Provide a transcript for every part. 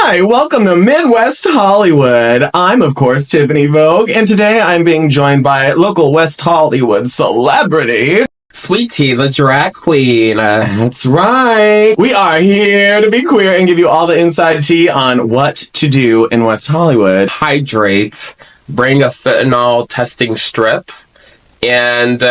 Hi, welcome to Midwest Hollywood. I'm, of course, Tiffany Vogue, and today I'm being joined by local West Hollywood celebrity, Sweet Tea, the drag queen. That's right. We are here to be queer and give you all the inside tea on what to do in West Hollywood. Hydrate, bring a fentanyl testing strip, and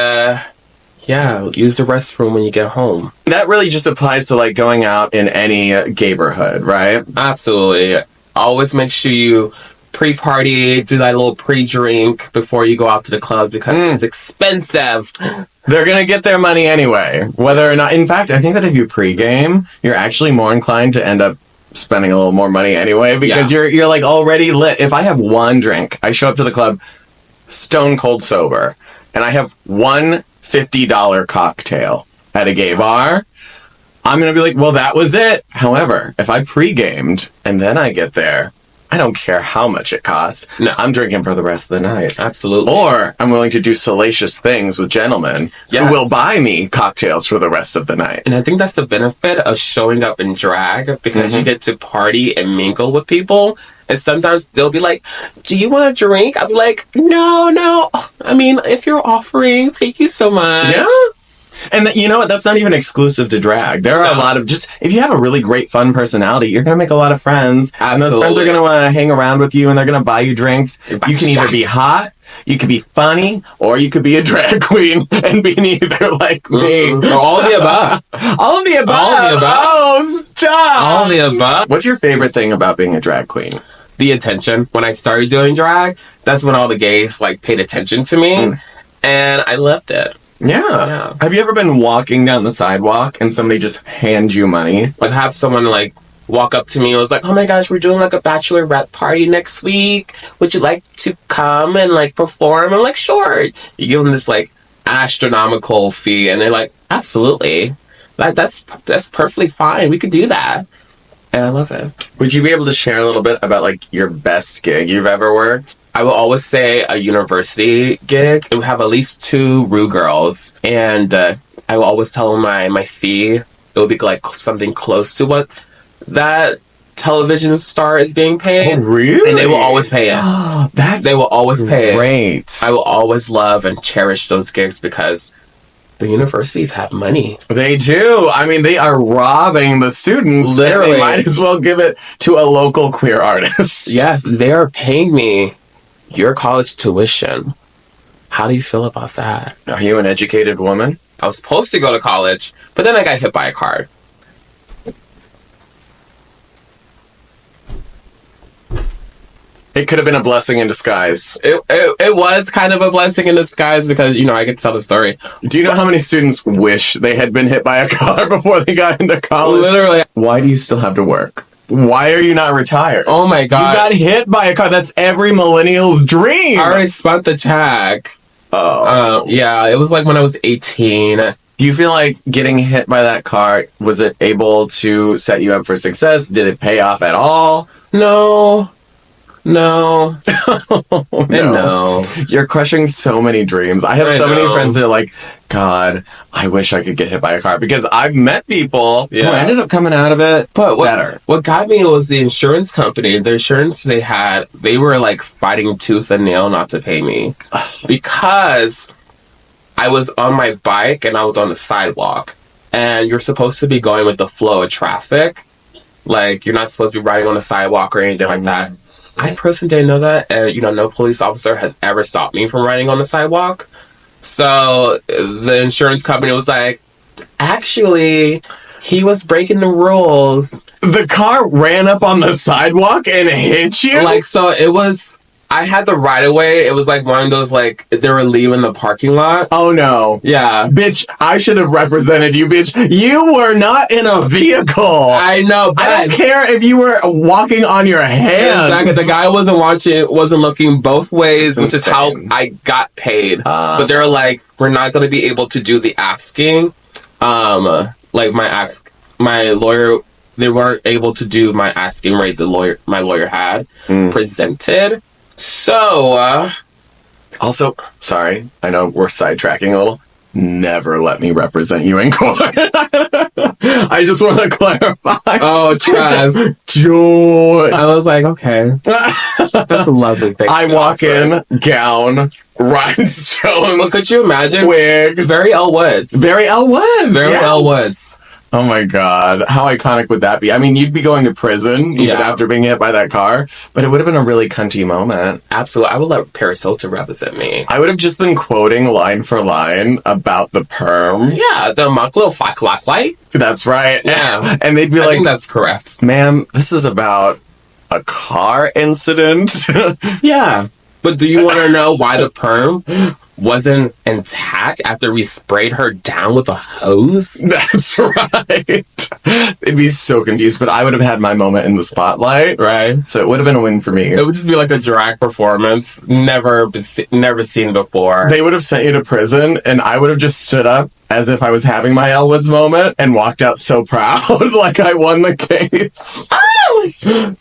use the restroom when you get home. That really just applies to like going out in any neighborhood, right? Absolutely. Always make sure you pre-party, do that little pre-drink before you go out to the club because it's expensive. They're going to get their money anyway, whether or not. In fact, I think that if you pregame, you're actually more inclined to end up spending a little more money anyway because you're like already lit. If I have one drink, I show up to the club stone cold sober, and I have one $50 cocktail at a gay bar, I'm going to be like, well, that was it. However, if I pre-gamed and then I get there, I don't care how much it costs. No. I'm drinking for the rest of the night. Absolutely. Or I'm willing to do salacious things with gentlemen who will buy me cocktails for the rest of the night. And I think that's the benefit of showing up in drag because you get to party and mingle with people. And sometimes they'll be like, do you want a drink? I'll be like, no. I mean, if you're offering, thank you so much. Yeah. And you know what? That's not even exclusive to drag. There are a lot of if you have a really great, fun personality, you're going to make a lot of friends. Absolutely. And those friends are going to want to hang around with you and they're going to buy you drinks. You can either be hot, you could be funny, or you could be a drag queen and be neither like me. Or all of the above. All of the above. All of the above. Oh, stop. All of the above. What's your favorite thing about being a drag queen? The attention. When I started doing drag, that's when all the gays paid attention to me, and I loved it. Yeah. Have you ever been walking down the sidewalk and somebody just hands you money? Like have someone walk up to me and was like, oh my gosh, we're doing a bachelorette party next week. Would you like to come and perform? I'm like, sure. You give them this astronomical fee and they're like, absolutely. That's perfectly fine. We could do that. And I love it. Would you be able to share a little bit about your best gig you've ever worked? I will always say a university gig. We have at least 2 Rue girls, and I will always tell them my fee. It will be something close to what that television star is being paid. Oh, really? And they will always pay it. They will always pay it. Great. I will always love and cherish those gigs because the universities have money. They do. I mean, they are robbing the students. Literally. They might as well give it to a local queer artist. Yes, they are paying me your college tuition. How do you feel about that? Are you an educated woman? I was supposed to go to college, but then I got hit by a car. It could have been a blessing in disguise. It was kind of a blessing in disguise because, I get to tell the story. Do you know how many students wish they had been hit by a car before they got into college? Literally. Why do you still have to work? Why are you not retired? Oh my God. You got hit by a car. That's every millennial's dream. I already spent the check. Oh. Yeah, it was when I was 18. Do you feel like getting hit by that car, was it able to set you up for success? Did it pay off at all? No. No. No. You're crushing so many dreams. I have so many friends that are like, God, I wish I could get hit by a car. Because I've met people who ended up coming out of it better. What got me was the insurance company. The insurance they had, they were fighting tooth and nail not to pay me. Because I was on my bike and I was on the sidewalk. And you're supposed to be going with the flow of traffic. You're not supposed to be riding on the sidewalk or anything like that. I personally didn't know that, and no police officer has ever stopped me from riding on the sidewalk. So the insurance company was like, actually, he was breaking the rules. The car ran up on the sidewalk and hit you? So it was, I had the right of way. It was one of those, they were leaving the parking lot. Oh, no. Yeah. Bitch, I should have represented you, bitch. You were not in a vehicle. I know, but I don't care if you were walking on your hands. Exactly. The guy wasn't looking both ways, which is how I got paid. But they were like, we're not going to be able to do the asking. My lawyer, they weren't able to do my asking rate my lawyer had presented. So, also, sorry, I know we're sidetracking a little. Never let me represent you in court. I just want to clarify. Oh, trust. Joy. I was like, okay. That's a lovely thing. I walk in, gown, rhinestones. Well, could you imagine? Wig. Very Elle Woods. Very Elle Woods. Very yes. Elle Woods. Oh my God. How iconic would that be? I mean, you'd be going to prison even after being hit by that car, but it would have been a really cunty moment. Absolutely. I would let Paris Hilton represent me. I would have just been quoting line for line about the perm. Yeah, the Maklo Faklak light. That's right. Yeah. And they'd be I like, think that's correct. ma'am, this is about a car incident. Yeah. But do you want to know why the perm wasn't intact after we sprayed her down with a hose? That's right. It'd be so confused, but I would have had my moment in the spotlight. Right. So it would have been a win for me. It would just be like a drag performance, never seen before. They would have sent you to prison, and I would have just stood up as if I was having my Elle Woods moment and walked out so proud, like I won the case.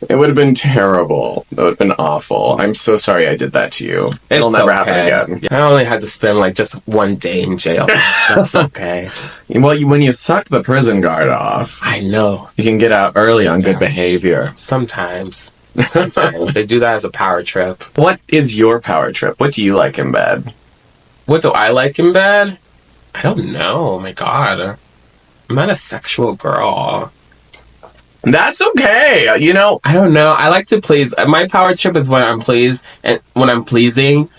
It would have been terrible. It would have been awful. I'm so sorry I did that to you. It'll never happen again. I only had to spend like just one day in jail. That's okay. Well, when you suck the prison guard off, I know. you can get out early on good behavior. Sometimes. They do that as a power trip. What is your power trip? What do you like in bed? What do I like in bed? I don't know. Oh my God. I'm not a sexual girl. That's okay. You know, I don't know. I like to please. My power trip is when I'm pleased and when I'm pleasing,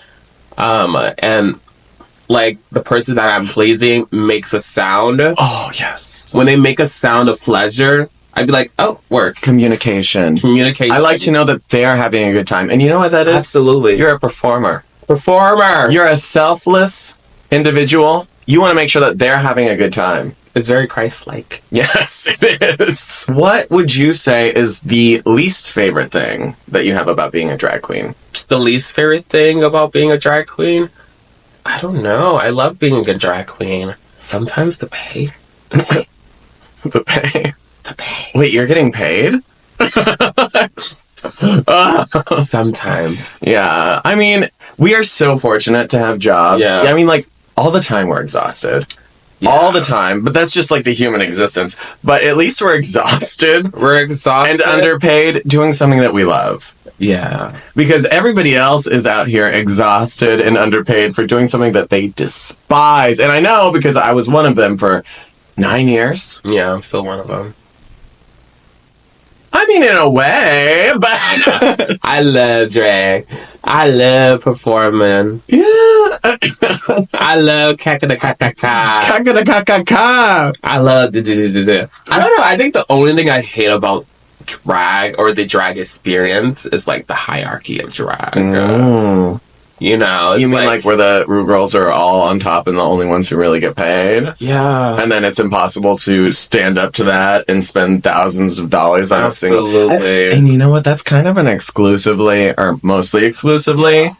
and like the person that I'm pleasing makes a sound. oh, yes. When they make a sound of pleasure, I'd be like, oh, work. Communication. Communication. I like to know that they are having a good time. And you know what that is? Absolutely. You're a performer. Performer. You're a selfless individual. You want to make sure that they're having a good time. It's very Christ-like. Yes, it is. What would you say is the least favorite thing that you have about being a drag queen? The least favorite thing about being a drag queen? I don't know. I love being a drag queen. Sometimes the pay. The pay. The pay. Wait, you're getting paid? Sometimes. Yeah. I mean, we are so fortunate to have jobs. Yeah. I mean, like, all the time we're exhausted. Yeah. All the time. But that's just like the human existence. But at least we're exhausted. We're exhausted. And underpaid doing something that we love. Yeah. Because everybody else is out here exhausted and underpaid for doing something that they despise. And I know because I was one of them for 9 years. Yeah, I'm still one of them. I mean, in a way, but... I love drag. I love performing. yeah. I love kakadakakaka. Kakadakakaka. I love do. I don't know. I think the only thing I hate about drag or the drag experience is like the hierarchy of drag. You know, it's You mean like where the Rue girls are all on top and the only ones who really get paid? Yeah. And then it's impossible to stand up to that and spend thousands of dollars on a single... Absolutely. And you know what? That's kind of an exclusively, or mostly exclusively,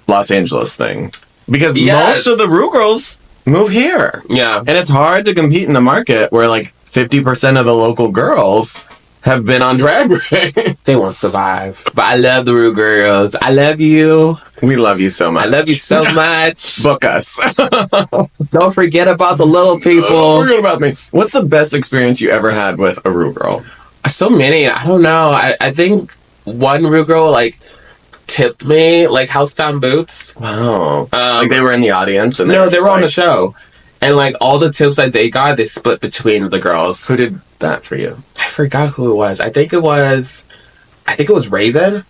Los Angeles thing. Because most of the Rue girls move here. Yeah. And it's hard to compete in a market where like 50% of the local girls have been on Drag Race. They won't survive. But I love the Rue girls. I love you. We love you so much. I love you so much. Book us. Don't forget about the little people. Forget about me. What's the best experience you ever had with a Rue girl? So many. I don't know. I think one Rue girl like tipped me like house down boots. Wow. Like they were in the audience? And No, they were on the show. And like all the tips that they got, they split between the girls. Who did that for you? I forgot who it was. I think it was Raven.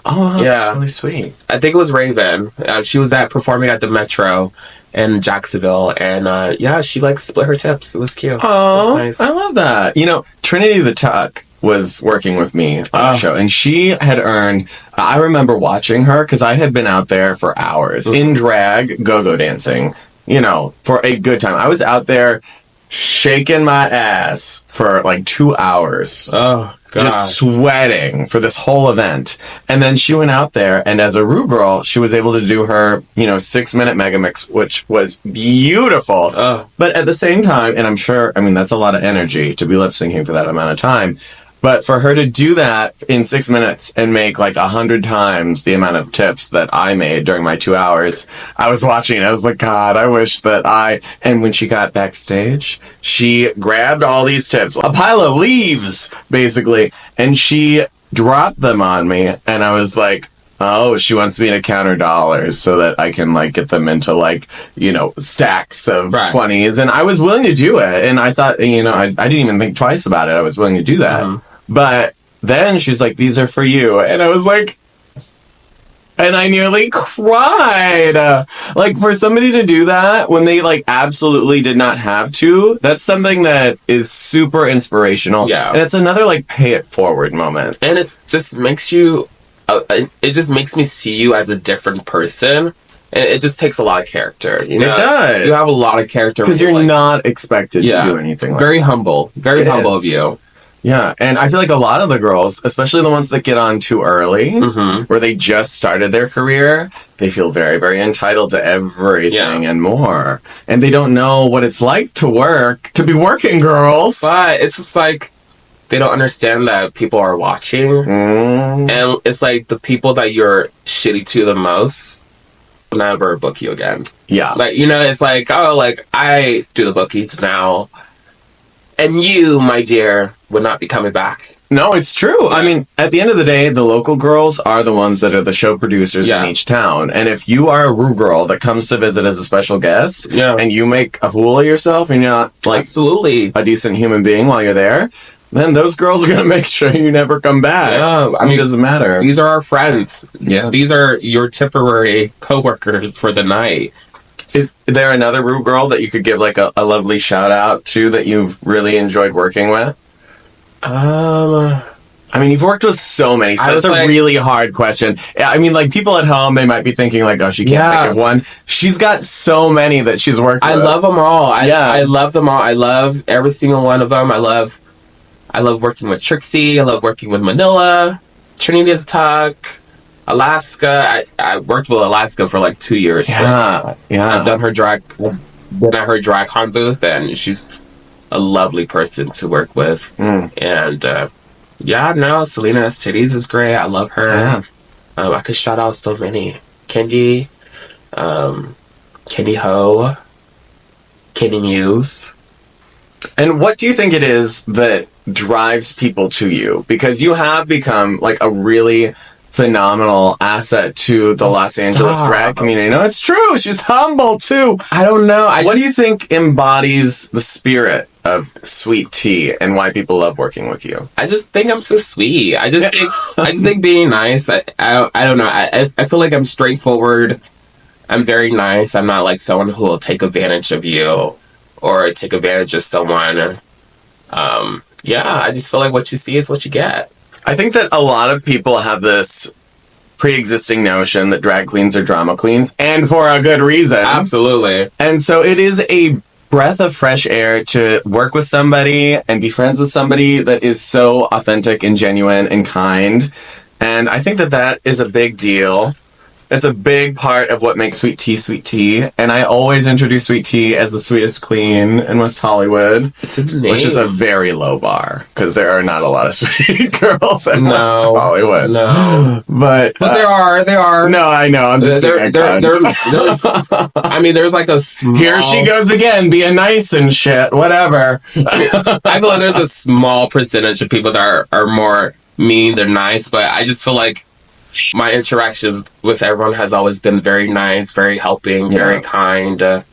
Oh, Yeah. that's really sweet. I think it was Raven. She was performing at the Metro in Jacksonville, and she like split her tips. It was cute. Oh, it was nice. I love that. You know, Trinity the Tuck was working with me on the show, and she had earned... I remember watching her, because I had been out there for hours in drag, go-go dancing, you know, for a good time. I was out there shaking my ass for like 2 hours. Oh, God. Just sweating for this whole event. And then she went out there, and as a Rue girl, she was able to do her, 6-minute mega mix, which was beautiful. Oh. But at the same time, and I'm sure, that's a lot of energy to be lip syncing for that amount of time. But for her to do that in 6 minutes and make like 100 times the amount of tips that I made during my 2 hours, I was watching. I was like, God, I wish that and when she got backstage, she grabbed all these tips, a pile of leaves, basically, and she dropped them on me. And I was like, oh, she wants me to count her dollars so that I can, like, get them into, like, stacks of 20s. And I was willing to do it. And I thought, I didn't even think twice about it. I was willing to do that. Mm-hmm. But then she's like, these are for you. And I was like, and I nearly cried. Like, for somebody to do that when they, like, absolutely did not have to, that's something that is super inspirational. Yeah. And it's another, like, pay it forward moment. And it just makes you... it just makes me see you as a different person, and it just takes a lot of character. It does. You have a lot of character because you're not expected to do anything. Very humble, very humble of you. Yeah, and I feel like a lot of the girls, especially the ones that get on too early, where they just started their career, they feel very, very entitled to everything and more, and they don't know what it's like to be working girls. But it's just like, they don't understand that people are watching. And it's like the people that you're shitty to the most will never book you again. Yeah. Like, it's like, oh, like, I do the bookies now. And you, my dear, would not be coming back. No, it's true. Yeah. I mean, at the end of the day, the local girls are the ones that are the show producers in each town. And if you are a Rue girl that comes to visit as a special guest, and you make a fool of yourself and you're not, like, absolutely a decent human being while you're there, then those girls are going to make sure you never come back. Yeah, I mean, it doesn't matter. These are our friends. Yeah. These are your temporary co-workers for the night. Is there another Rue girl that you could give, like, a lovely shout-out to that you've really enjoyed working with? I mean, you've worked with so many, so that's a really hard question. I mean, like, people at home, they might be thinking, like, oh, she can't think of one. She's got so many that she's worked with. I love them all. I love them all. I love every single one of them. I love working with Trixie. I love working with Manila, Trinity the Tuck, Alaska. I worked with Alaska for like 2 years. Yeah. I've been at her drag con booth, and she's a lovely person to work with. And Selena S. Titties is great. I love her. Yeah. I could shout out so many. Kendi Ho, Kendi Muse. And what do you think it is that drives people to you? Because you have become, like, a really phenomenal asset to the Los Angeles drag community. No, it's true. She's humble, too. I don't know. What do you think embodies the spirit of Sweet Tea and why people love working with you? I just think I'm so sweet. I just think being nice. I don't know. I feel like I'm straightforward. I'm very nice. I'm not like someone who will take advantage of you or take advantage of someone. I just feel like what you see is what you get. I think that a lot of people have this pre-existing notion that drag queens are drama queens, and for a good reason. Absolutely. And so it is a breath of fresh air to work with somebody and be friends with somebody that is so authentic and genuine and kind. And I think that is a big deal. It's a big part of what makes Sweet Tea Sweet Tea. And I always introduce Sweet Tea as the sweetest queen in West Hollywood. It's a name. Which is a very low bar, because there are not a lot of sweet girls in West Hollywood. No. But there are. No, I know. I'm just I mean, there's like a small... Here she goes again, being nice and shit. Whatever. I feel like there's a small percentage of people that are more mean than nice, but I just feel like my interactions with everyone has always been very nice, very helping, very kind,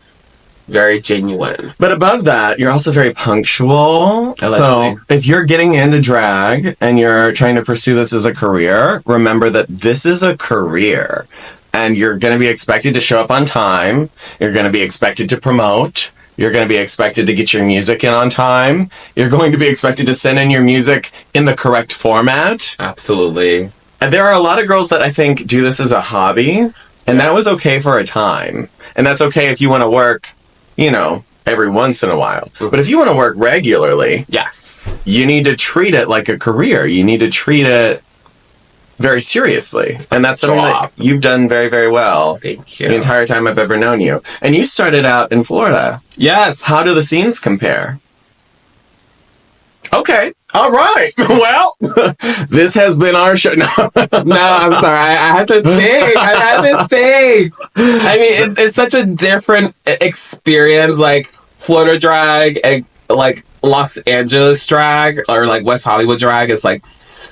very genuine. But above that, you're also very punctual. Allegedly. So if you're getting into drag and you're trying to pursue this as a career, remember that this is a career. And you're going to be expected to show up on time. You're going to be expected to promote. You're going to be expected to get your music in on time. You're going to be expected to send in your music in the correct format. Absolutely. And there are a lot of girls that I think do this as a hobby, and that was okay for a time. And that's okay if you want to work, every once in a while. Mm-hmm. But if you want to work regularly, yes, you need to treat it like a career. You need to treat it very seriously. And that's something that you've done very, very well. Thank you. The entire time I've ever known you. And you started out in Florida. Yes. How do the scenes compare? Okay. All right. Well, this has been our show. No, I'm sorry. I had to think. I mean, it's such a different experience. Like Florida drag and like Los Angeles drag or like West Hollywood drag is like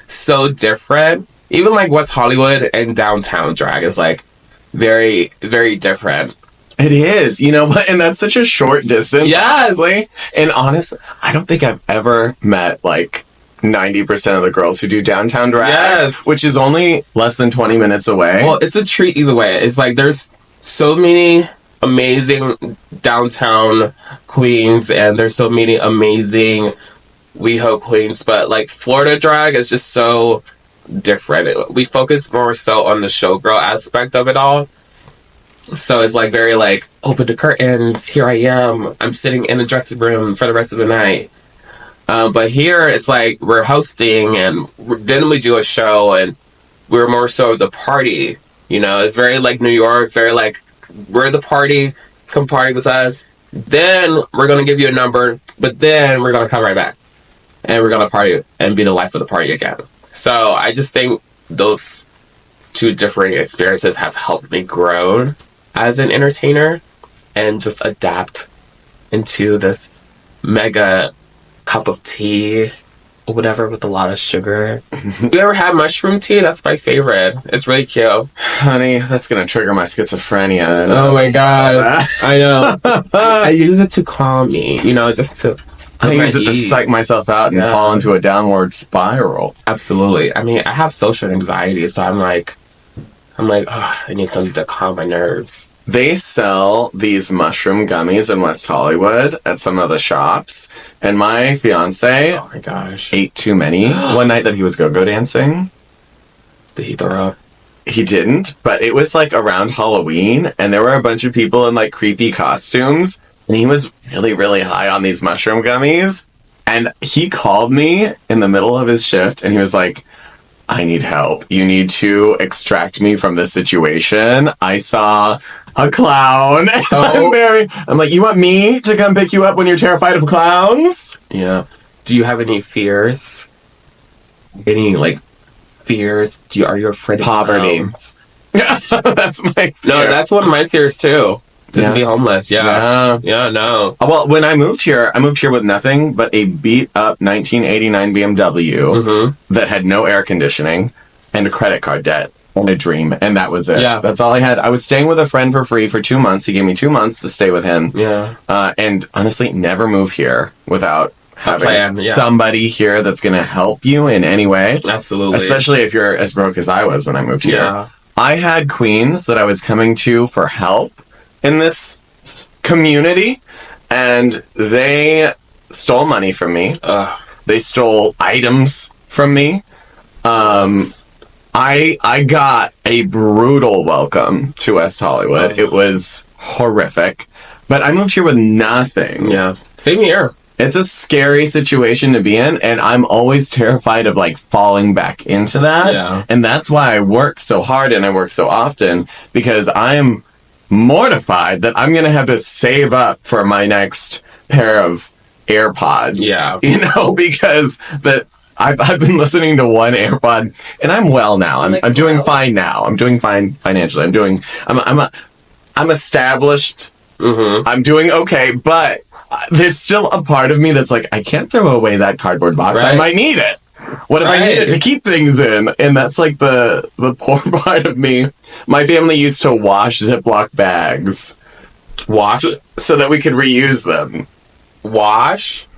so different. Even like West Hollywood and downtown drag is like very, very different. It is, and that's such a short distance. Yes. Honestly. And honestly, I don't think I've ever met like 90% of the girls who do downtown drag. Yes. Which is only less than 20 minutes away. Well, it's a treat either way. It's like there's so many amazing downtown queens and there's so many amazing WeHo queens, but like Florida drag is just so different. We focus more so on the showgirl aspect of it all. So it's like very like open the curtains, here I am, I'm sitting in the dressing room for the rest of the night. But here it's like we're hosting and then we do a show and we're more so the party. It's very like New York, very like we're the party, come party with us. Then we're gonna give you a number, but then we're gonna come right back and we're gonna party and be the life of the party again. So I just think those two different experiences have helped me grow as an entertainer and just adapt into this mega cup of tea or whatever with a lot of sugar. You ever had mushroom tea? That's my favorite. It's really cute. Honey, that's going to trigger my schizophrenia. Oh my god. I know. I use it to calm me, just to... I use it to psych myself out and fall into a downward spiral. Absolutely. I mean, I have social anxiety, so I'm like, oh, I need something to calm my nerves. They sell these mushroom gummies in West Hollywood at some of the shops, and my fiance, oh my gosh, ate too many one night that he was go-go dancing. Did he throw up? He didn't, but it was like around Halloween, and there were a bunch of people in like creepy costumes, and he was really, really high on these mushroom gummies, and he called me in the middle of his shift, and he was like, I need help. You need to extract me from this situation. I saw a clown. Oh. I'm like, you want me to come pick you up when you're terrified of clowns? Yeah. Do you have any fears? Any, like, fears? Are you afraid of poverty? That's my fear. No, that's one of my fears, too. To be homeless, yeah. Yeah, no. Well, when I moved here with nothing but a beat-up 1989 BMW that had no air conditioning and a credit card debt and a dream, and that was it. Yeah. That's all I had. I was staying with a friend for free for 2 months. He gave me 2 months to stay with him. Yeah. And honestly, never move here without having somebody here that's going to help you in any way. Absolutely. Especially if you're as broke as I was when I moved here. Yeah. I had queens that I was coming to for help in this community, and they stole money from me. They stole items from me. I got a brutal welcome to West Hollywood. It was horrific, but I moved here with nothing. Yeah, same here. It's a scary situation to be in, and I'm always terrified of like falling back into that. Yeah. And that's why I work so hard and I work so often, because I'm mortified that I'm going to have to save up for my next pair of AirPods. Yeah. Because I've been listening to one AirPod, and I'm well now. I'm doing fine now. I'm doing fine financially. I'm established. Mm-hmm. I'm doing okay, but there's still a part of me that's like, I can't throw away that cardboard box. Right. I might need it. What if I need it to keep things in? And that's like the poor part of me. My family used to wash Ziploc bags. Wash? So that we could reuse them. Wash?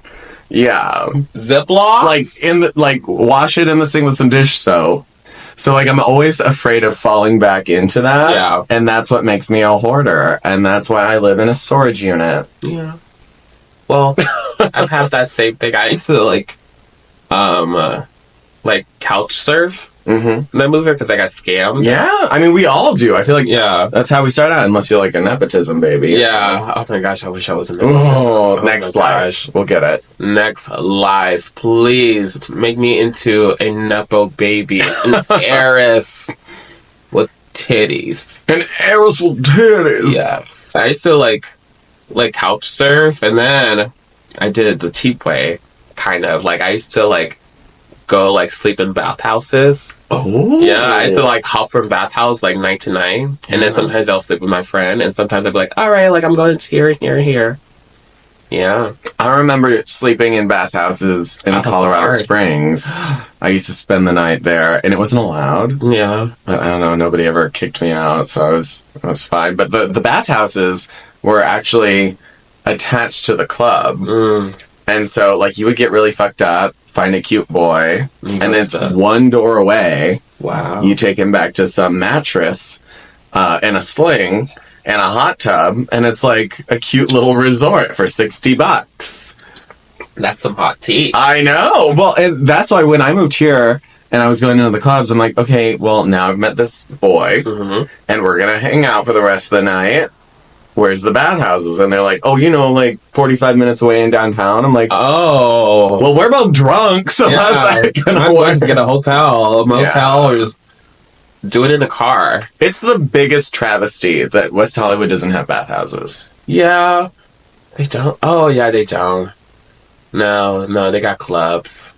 Yeah. Ziploc? Wash it in the sink with some dish soap. So, I'm always afraid of falling back into that. Yeah. And that's what makes me a hoarder. And that's why I live in a storage unit. Yeah. Well, I've had that same thing. I used to, couch surf. Mm-hmm. And I moved here because I got scammed. Yeah. I mean, we all do. I feel like that's how we start out, unless you're like a nepotism baby. Yeah. Oh my goch, I wish I was a nepotism. Oh, next life. We'll get it. Next life. Please make me into a nepo baby. An heiress with titties. An heiress with titties. Yeah. I used to like couch surf, and then I did it the cheap way. kind of. Like, I used to, like, go, like, sleep in bathhouses. Oh. Yeah, I used to, like, hop from bathhouse, like, night to night. And then sometimes I'll sleep with my friend. And sometimes I'll be like, all right, like, I'm going to here, here, here. Yeah. I remember sleeping in bathhouses in Colorado Springs. I used to spend the night there, and it wasn't allowed. Yeah. But I don't know, nobody ever kicked me out, so I was fine. But the bathhouses were actually attached to the club. And so, like, you would get really fucked up, find a cute boy, and it's one door away. Wow. You take him back to some mattress and a sling and a hot tub, and it's like a cute little resort for $60. That's some hot tea. I know. Well, and that's why when I moved here and I was going into the clubs, I'm like, okay, well, now I've met this boy, and we're going to hang out for the rest of the night. Where's the bathhouses? And they're like, oh, you know, like 45 minutes away in downtown. I'm like, oh. well, we're both drunk, so Yeah. I was like, might as well just get a hotel, a motel, or just do it in a car. It's the biggest travesty that West Hollywood doesn't have bathhouses. Yeah. They don't. Oh, yeah, they don't. No, they got clubs.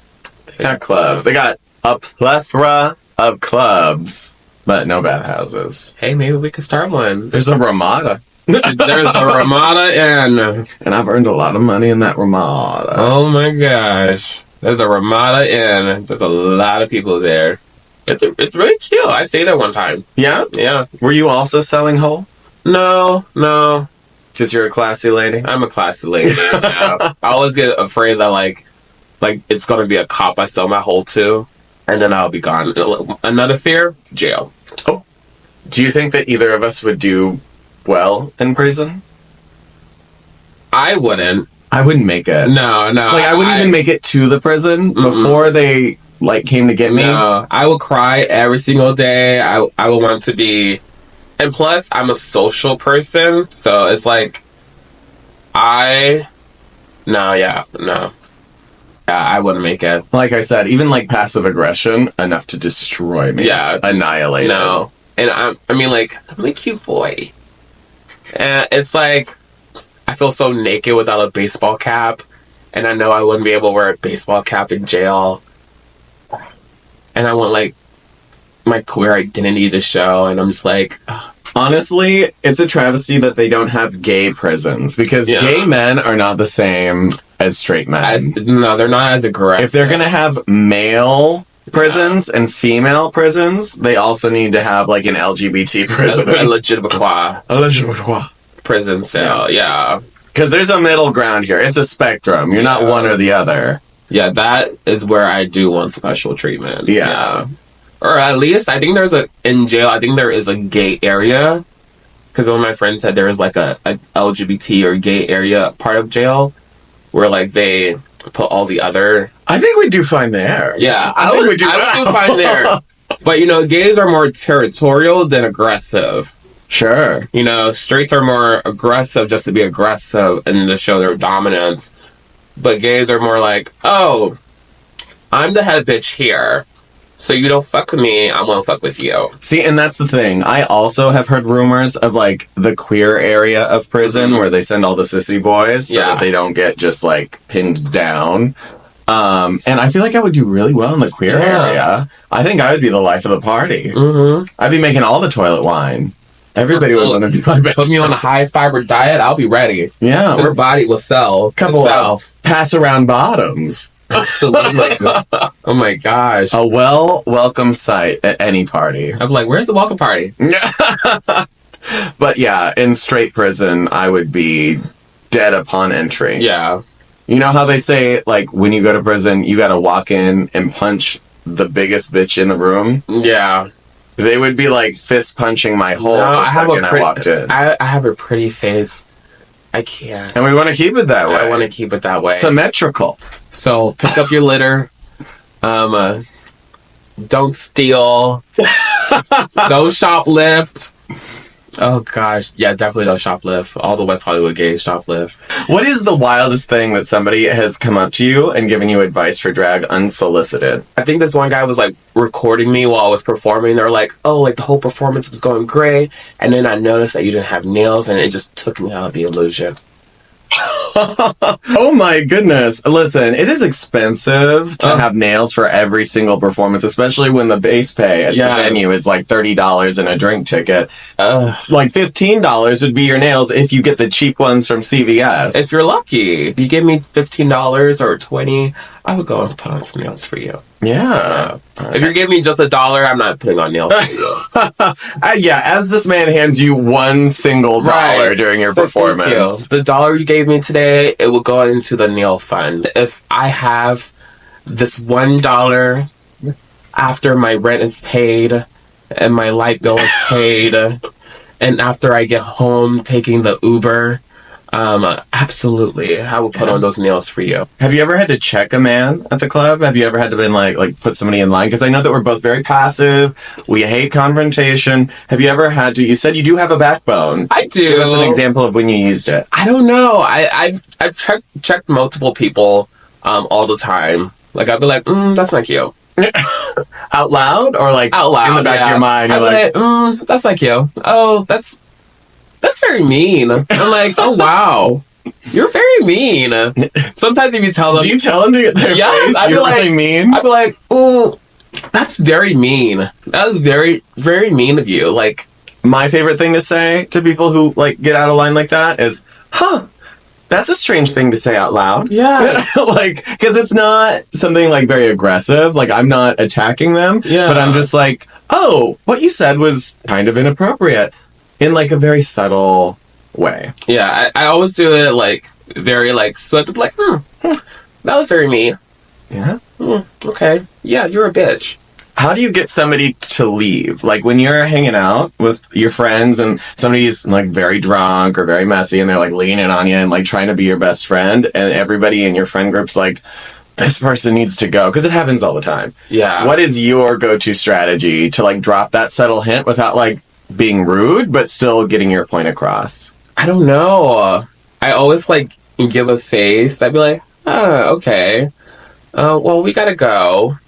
They got clubs. They got a plethora of clubs, but no bathhouses. Hey, maybe we could start one. There's a Ramada. There's a Ramada Inn. And I've earned a lot of money in that Ramada. Oh my gosh. There's a Ramada Inn. There's a lot of people there. It's really cute. I stayed there one time. Yeah? Yeah. Were you also selling whole? No. Because you're a classy lady? I'm a classy lady. Yeah. I always get afraid that, like it's going to be a cop I sell my whole to, and then I'll be gone. Another fear? Jail. Oh. Do you think that either of us would do well in prison? I wouldn't. I wouldn't make it. No. Like, I wouldn't even make it to the prison before they, like, came to get me. No. I would cry every single day. I would want to be... And plus, I'm a social person, so it's like... No. Yeah, I wouldn't make it. Like I said, even, like, passive aggression, enough to destroy me. Yeah. Annihilate. No. And I'm a cute boy. And it's like... I feel so naked without a baseball cap, and I know I wouldn't be able to wear a baseball cap in jail. And I want, like, my queer identity to show, and I'm just like... Honestly, it's a travesty that they don't have gay prisons, because gay men are not the same as straight men. No, they're not as aggressive. If they're going to have male prisons and female prisons, they also need to have, like, an LGBT prison. A legitimate prison cell, yeah. Because there's a middle ground here. It's a spectrum. You're not one or the other. Yeah, that is where I do want special treatment. Yeah. Or at least, I think in jail, I think there is a gay area. Because one of my friends said there is like a LGBT or gay area part of jail where like they put all the other... I think we do fine there. Yeah, I would do fine there. But, you know, gays are more territorial than aggressive. Sure. You know, straights are more aggressive just to be aggressive and to show their dominance. But gays are more like, oh, I'm the head bitch here. So you don't fuck with me, I'm gonna fuck with you. See, and that's the thing. I also have heard rumors of, like, the queer area of prison where they send all the sissy boys so that they don't get just, like, pinned down. And I feel like I would do really well in the queer area. I think I would be the life of the party. I'd be making all the toilet wine. Everybody would want to be my best. Put me on a high fiber diet, I'll be ready. Yeah. This body will sell. Couple of pass around bottoms. Absolutely. Oh my gosh. A welcome sight at any party. I'm like, where's the welcome party? But yeah, in straight prison, I would be dead upon entry. Yeah. You know how they say, like, when you go to prison, you gotta walk in and punch the biggest bitch in the room? Yeah. They would be, like, fist punching my hole the second I walked in. I have a pretty face. I can't. And we want to keep it that way. I want to keep it that way. Symmetrical. So, pick up your litter. Don't steal. Don't shoplift. Oh, gosh. Yeah, definitely don't shoplift. All the West Hollywood gays shoplift. What is the wildest thing that somebody has come up to you and given you advice for drag unsolicited? I think this one guy was, like, recording me while I was performing. They were like, oh, like, the whole performance was going great. And then I noticed that you didn't have nails, and it just took me out of the illusion. Oh my goodness. Listen, it is expensive to have nails for every single performance, especially when the base pay at the venue is like $30 and a drink ticket. Like $15 would be your nails if you get the cheap ones from CVS. If you're lucky. You give me $15 or $20, I would go and put on some nails for you. Yeah. If you're giving me just $1, I'm not putting on nails for you. Yeah, as this man hands you one single dollar during your performance. The dollar you gave me today, it will go into the nail fund. If I have this $1 after my rent is paid and my light bill is paid, and after I get home taking the Uber, absolutely, I will put on those nails for you. Have you ever had to check a man at the club? Have you ever had to been like put somebody in line? Because I know that we're both very passive. We hate confrontation. Have you ever had to? You said you do have a backbone. I do. Give us an example of when you used it. I don't know. I've checked multiple people all the time. Like I'd be like, that's not you. Out loud or like out loud in the back of your mind? You're like, that's like you. Oh, that's very mean. I'm like, oh wow, you're very mean. Sometimes if you tell them, do you tell them to their face? I'd be you're like, really mean. I'd be like, oh, that's very mean. That was very, very mean of you. Like, my favorite thing to say to people who like get out of line like that is, that's a strange thing to say out loud. Yeah. Like, because it's not something like very aggressive. Like, I'm not attacking them. Yeah. But I'm just like, oh, what you said was kind of inappropriate in like a very subtle way. Yeah. I always do it like very like swept, like, that was very mean. Yeah. Okay. Yeah, you're a bitch. How do you get somebody to leave? Like when you're hanging out with your friends and somebody's like very drunk or very messy and they're like leaning on you and like trying to be your best friend and everybody in your friend group's like, this person needs to go. Because it happens all the time. Yeah. What is your go-to strategy to like drop that subtle hint without like being rude but still getting your point across? I don't know. I always like give a face. I'd be like, oh, okay. Well, we gotta go.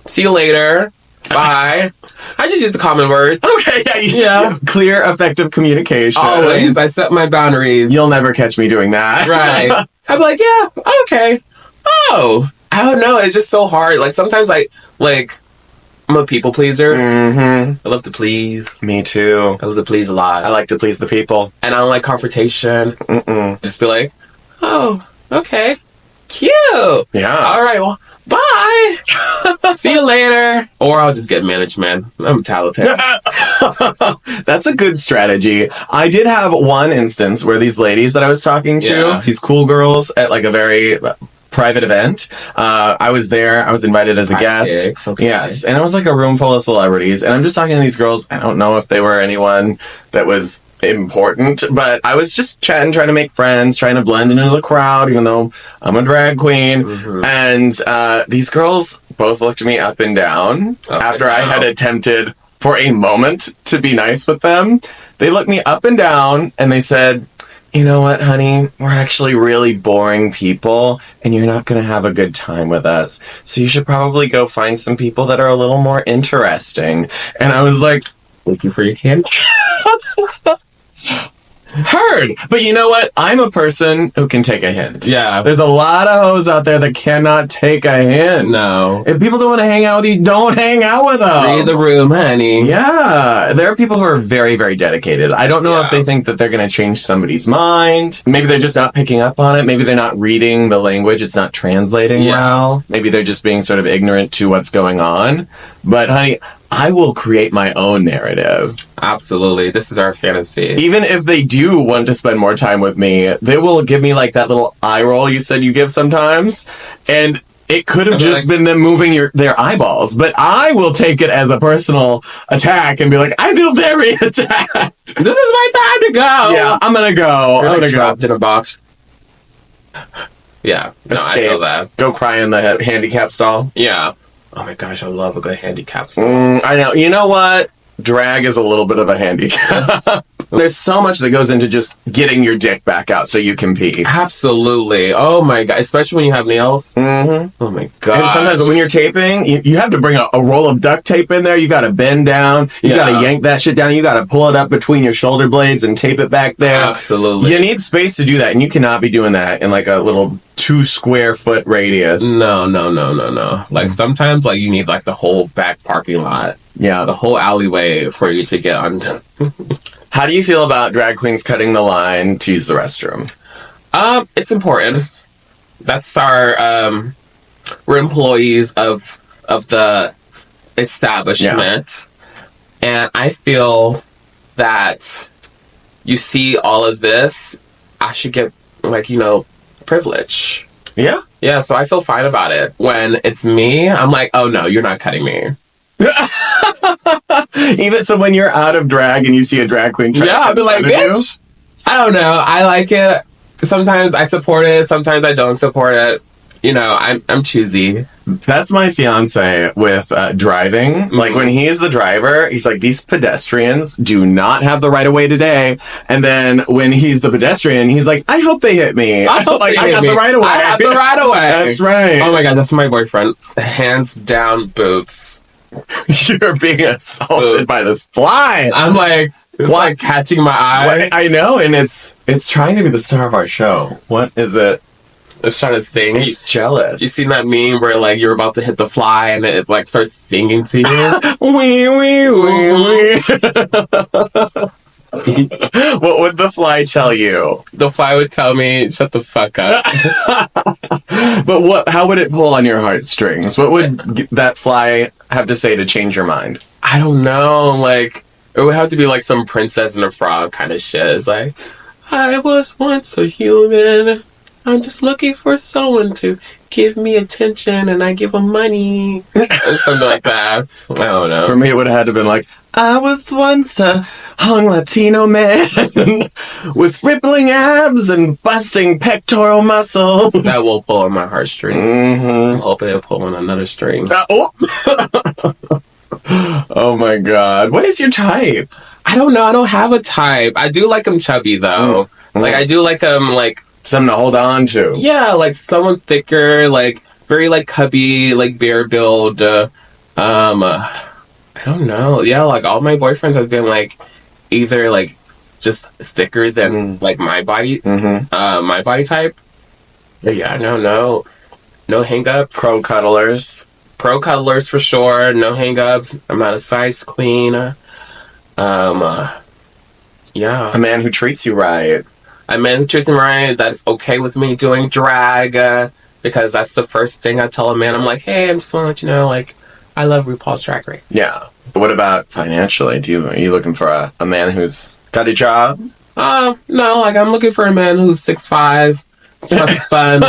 See you later. Bye. I just use the common words. Okay, yeah. Clear, effective communication. Always. I set my boundaries. You'll never catch me doing that. Right. I'm like, yeah, okay. Oh, I don't know. It's just so hard. Like, sometimes I'm a people pleaser. Mm-hmm. I love to please. Me too. I love to please a lot. I like to please the people. And I don't like confrontation. Just be like, oh, okay. Cute. Yeah. All right, well, bye. See you later. Or I'll just get management. I'm talented. That's a good strategy. I did have one instance where these ladies that I was talking to, these cool girls at like a very private event. I was there. I was invited as a guest. Okay. Yes. And it was like a room full of celebrities. And I'm just talking to these girls. I don't know if they were anyone that was important, but I was just chatting, trying to make friends, trying to blend into the crowd, even though I'm a drag queen. And these girls both looked me up and down after I had attempted for a moment to be nice with them. They looked me up and down and they said, you know what, honey, we're actually really boring people and you're not going to have a good time with us. So you should probably go find some people that are a little more interesting. And I was like, thank you for your candy. Heard. But you know what? I'm a person who can take a hint. Yeah. There's a lot of hoes out there that cannot take a hint. No. If people don't want to hang out with you, don't hang out with them. Read the room, honey. Yeah. There are people who are very, very dedicated. I don't know if they think that they're going to change somebody's mind. Maybe they're just not picking up on it. Maybe they're not reading the language. It's not translating well. Maybe they're just being sort of ignorant to what's going on. But honey, I will create my own narrative. Absolutely. This is our fantasy. Even if they do want to spend more time with me, they will give me like that little eye roll you said you give sometimes. And it could have just been them moving their eyeballs. But I will take it as a personal attack and be like, I feel very attacked. This is my time to go. Yeah, I'm going to go. You're I'm going to trapped in a box. Yeah. No, I know that. Go cry in the handicap stall. Yeah. Oh my gosh, I love a good handicap stall. I know. You know what? Drag is a little bit of a handicap. There's so much that goes into just getting your dick back out so you can pee. Absolutely. Oh my God. Especially when you have nails. Mm-hmm. Oh my God. And sometimes when you're taping, you have to bring a roll of duct tape in there. You got to bend down. You got to yank that shit down. You got to pull it up between your shoulder blades and tape it back there. Absolutely. You need space to do that, and you cannot be doing that in like a little 2 square foot radius. No. Like sometimes like you need like the whole back parking lot. Yeah. The whole alleyway for you to get on. How do you feel about drag queens cutting the line to use the restroom? It's important. That's our we're employees of the establishment. And I feel that you see all of this, I should get like, privilege. Yeah. Yeah, so I feel fine about it. When it's me, I'm like, oh no, you're not cutting me. Even so, when you're out of drag and you see a drag queen, I'll be like, bitch. I don't know. I like it. Sometimes I support it. Sometimes I don't support it. I'm choosy. That's my fiance with driving. Mm-hmm. Like when he's the driver, he's like, these pedestrians do not have the right of way today. And then when he's the pedestrian, he's like, I hope they hit me. I got the right of way. I have the right of way. That's right. Oh my God, that's my boyfriend. Hands down, boots. You're being assaulted by this fly. I'm like, it's like catching my eye. I know, and it's trying to be the star of our show. What is it? It's trying to sing. It's jealous. You seen that meme where like you're about to hit the fly and it like starts singing to you? Wee, wee, wee, wee. What would the fly tell you? The fly would tell me, shut the fuck up. But how would it pull on your heartstrings? What would that fly have to say to change your mind? I don't know. Like, it would have to be like some Princess and a Frog kind of shit. It's like, I was once a human. I'm just looking for someone to give me attention and I give them money. Or something like that. I don't know. For me, it would have had to been like, I was once a hung Latino man with rippling abs and busting pectoral muscles. That will pull on my heartstring. Mm-hmm. I'm hoping it'll pull on another string. Oh my God. What is your type? I don't know. I don't have a type. I do like them chubby though. Mm-hmm. Like I do like them like something to hold on to. Yeah, like someone thicker, like very like cubby, like bear build. I don't know. Yeah, like all my boyfriends have been like either like just thicker than like my body, my body type. But yeah, no hang-ups. Pro cuddlers for sure. No hang-ups. I'm not a size queen. Yeah. A man who treats you right. A man who treats me right, that's okay with me doing drag, because that's the first thing I tell a man. I'm like, hey, I'm just want to let you know, like, I love RuPaul's Drag Race. Yeah. But what about financially? Are you looking for a man who's got a job? No, like, I'm looking for a man who's 6'5", fun,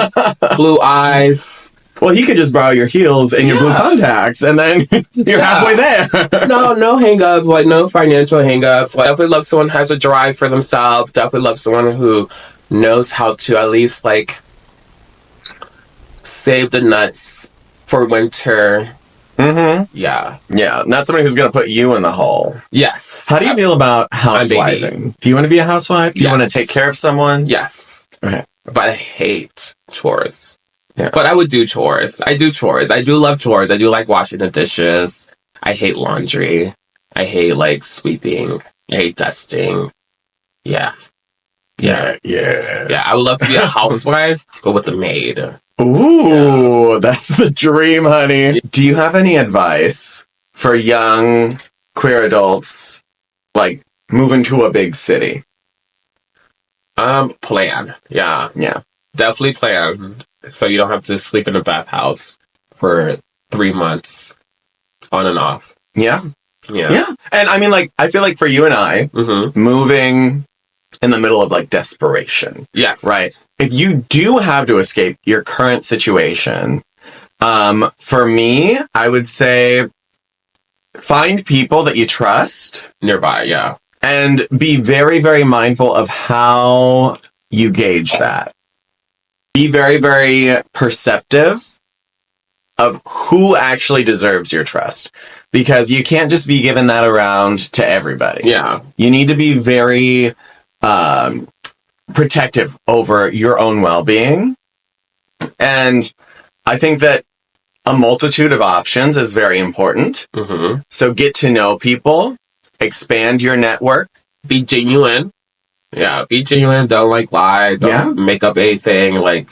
blue eyes. Well, he could just borrow your heels and your blue contacts, and then you're halfway there. No hang-ups, like, no financial hang-ups. Like, definitely love someone who has a drive for themselves. Definitely love someone who knows how to at least, like, save the nuts for winter. Mm-hmm. Yeah. Yeah, not somebody who's going to put you in the hole. Yes. How do you feel about housewiving? Do you want to be a housewife? Do you want to take care of someone? Yes. Okay. But I hate chores. Yeah. But I would do chores. I do chores. I do love chores. I do like washing the dishes. I hate laundry. I hate, like, sweeping. I hate dusting. Yeah. Yeah. Yeah, I would love to be a housewife, but with a maid. Ooh, that's the dream, honey. Do you have any advice for young queer adults, like, moving to a big city? Plan. Yeah. Yeah. Definitely plan. So you don't have to sleep in a bathhouse for 3 months on and off. Yeah. Yeah. Yeah. And I mean, like, I feel like for you and I, moving in the middle of, like, desperation. Yes. Right. If you do have to escape your current situation, for me, I would say find people that you trust. Nearby, yeah. And be very, very mindful of how you gauge that. Be very, very perceptive of who actually deserves your trust. because you can't just be giving that around to everybody. Yeah. You need to be very protective over your own well-being. And I think that a multitude of options is very important. Mm-hmm. So get to know people, expand your network. Be genuine. Yeah, be genuine. Don't like lie. Don't make up anything. Like,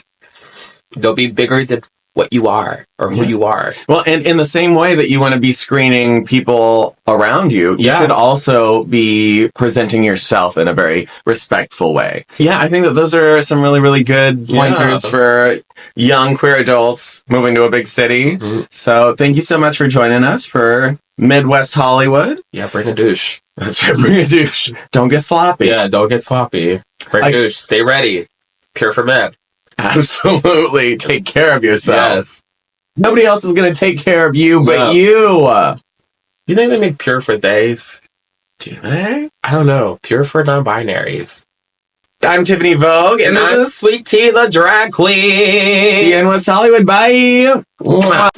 don't be bigger than what you are or who you are. Well, and in the same way that you want to be screening people around you, you should also be presenting yourself in a very respectful way. Yeah, I think that those are some really, really good pointers for young queer adults moving to a big city. Mm-hmm. So thank you so much for joining us for Midwest Hollywood. Yeah, bring a douche. That's right, bring a douche. Don't get sloppy. Yeah, don't get sloppy. Bring a douche. Stay ready. Cure for men. Absolutely. Take care of yourself. Yes. Nobody else is going to take care of you but you. You think they make Pure for days? Do they? I don't know. Pure for non-binaries. I'm Tiffany Vogue, and this is Sweet Tea, the drag queen. See you in West Hollywood. Bye. Mwah.